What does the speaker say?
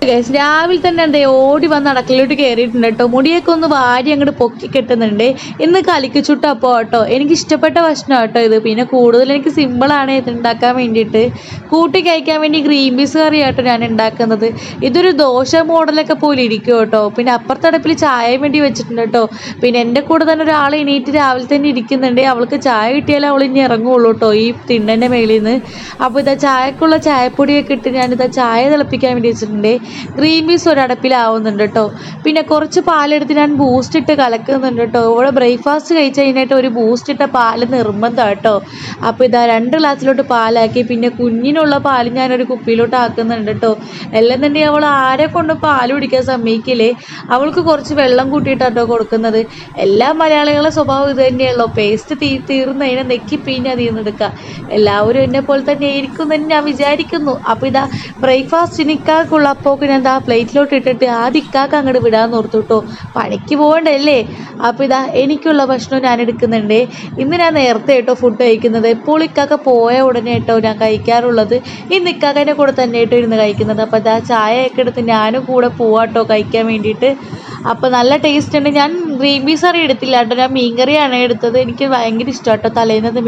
Guys രാവിലെ തന്നെ എന്തേ ഓടി വന്ന് അടക്കളയിലോട്ട് കയറിയിട്ടുണ്ട് കേട്ടോ. മുടിയൊക്കെ ഒന്ന് വാരി അങ്ങോട്ട് പൊക്കി കെട്ടുന്നുണ്ട്. ഇന്ന് കലിക്ക് ചുട്ടപ്പോൾ കേട്ടോ എനിക്ക് ഇഷ്ടപ്പെട്ട ഭക്ഷണം കേട്ടോ ഇത്. പിന്നെ കൂടുതൽ എനിക്ക് സിമ്പിളാണ് ഇത് ഉണ്ടാക്കാൻ വേണ്ടിയിട്ട്. കൂട്ടി കഴിക്കാൻ വേണ്ടി ഗ്രീൻ പീസ് കറി കേട്ടോ ഞാൻ ഉണ്ടാക്കുന്നത്. ഇതൊരു ദോശ മോഡലൊക്കെ പോലെ ഇരിക്കും കേട്ടോ. പിന്നെ അപ്പുറത്തടപ്പിൽ ചായ വേണ്ടി വെച്ചിട്ടുണ്ട് കേട്ടോ. പിന്നെ എൻ്റെ കൂടെ തന്നെ ഒരാൾ എണീറ്റ് രാവിലെ തന്നെ ഇരിക്കുന്നുണ്ട്. അവൾക്ക് ചായ കിട്ടിയാലേ അവൾ ഇനി ഇറങ്ങുള്ളൂ കേട്ടോ ഈ തിണ്ണൻ്റെ മേളിൽ നിന്ന്. അപ്പോൾ ഇതാ ചായക്കുള്ള ചായപ്പൊടിയൊക്കെ ഇട്ട് ഞാനിതാ ചായ തിളപ്പിക്കാൻ വേണ്ടി വെച്ചിട്ടുണ്ട്. ഗ്രീൻ പീസ് ഒരടപ്പിലാവുന്നുണ്ട് കേട്ടോ. പിന്നെ കുറച്ച് പാലെടുത്ത് ഞാൻ ബൂസ്റ്റ് ഇട്ട് കലക്കുന്നുണ്ട് കേട്ടോ. ഇവിടെ ബ്രേക്ക്ഫാസ്റ്റ് കഴിച്ച് കഴിഞ്ഞിട്ട് ഒരു ബൂസ്റ്റ് ഇട്ട പാല് നിർബന്ധം കേട്ടോ. അപ്പോൾ ഇതാ 2 ഗ്ലാസ്സിലോട്ട് പാലാക്കി. പിന്നെ കുഞ്ഞിനുള്ള പാല് ഞാനൊരു കുപ്പിയിലോട്ട് ആക്കുന്നുണ്ട് കേട്ടോ. എല്ലാം തന്നെ അവൾ ആരെ കൊണ്ട് പാല് കുടിക്കാൻ സമ്മതിക്കില്ലേ. അവൾക്ക് കുറച്ച് വെള്ളം കൂട്ടിയിട്ടാട്ടോ കൊടുക്കുന്നത്. എല്ലാ മലയാളികളുടെ സ്വഭാവം ഇത് തന്നെയുള്ളൂ. പേസ്റ്റ് തീർന്നതിനെ നെക്കി പിഴിഞ്ഞ് അതിൽ നിന്ന് എടുക്കുക. എല്ലാവരും എന്നെ പോലെ തന്നെ ആയിരിക്കും എന്ന് ഞാൻ വിചാരിക്കുന്നു. അപ്പോൾ ഇതാ ബ്രേക്ക്ഫാസ്റ്റിന് ഇക്കാക്കുള്ള അപ്പോക്ക് ഞാൻ ആ പ്ലേറ്റിലോട്ട് ഇട്ടിട്ട് ആദ്യം ഇക്കാക്ക് അങ്ങോട്ട് വിടാൻ ഓർത്തു കേട്ടോ. പണിക്ക് പോകണ്ടല്ലേ. അപ്പോൾ ഇതാ എനിക്കുള്ള ഭക്ഷണം ഞാൻ എടുക്കുന്നുണ്ട്. ഇന്ന് ഞാൻ നേരത്തെ കേട്ടോ ഫുഡ് കഴിക്കുന്നത്. എപ്പോൾ ഇക്കാക്ക പോയ ഉടനെ കേട്ടോ ഞാൻ കഴിക്കാറുള്ളത്. ഇന്ന് ഇക്കാക്കൻ്റെ കൂടെ തന്നെ കേട്ടോ ഇരുന്ന് കഴിക്കുന്നത്. അപ്പോൾ ഇതാ ചായയൊക്കെ എടുത്ത് ഞാനും കൂടെ പോവാട്ടോ കഴിക്കാൻ വേണ്ടിയിട്ട്. അപ്പോൾ നല്ല ടേസ്റ്റ് ഉണ്ട്. ഞാൻ ഗ്രീൻ പീസ് കറി എടുത്തില്ല കേട്ടോ. ഞാൻ മീൻ കറിയാണ് എടുത്തത്. എനിക്ക് ഭയങ്കര ഇഷ്ടം കേട്ടോ തലേന്നത്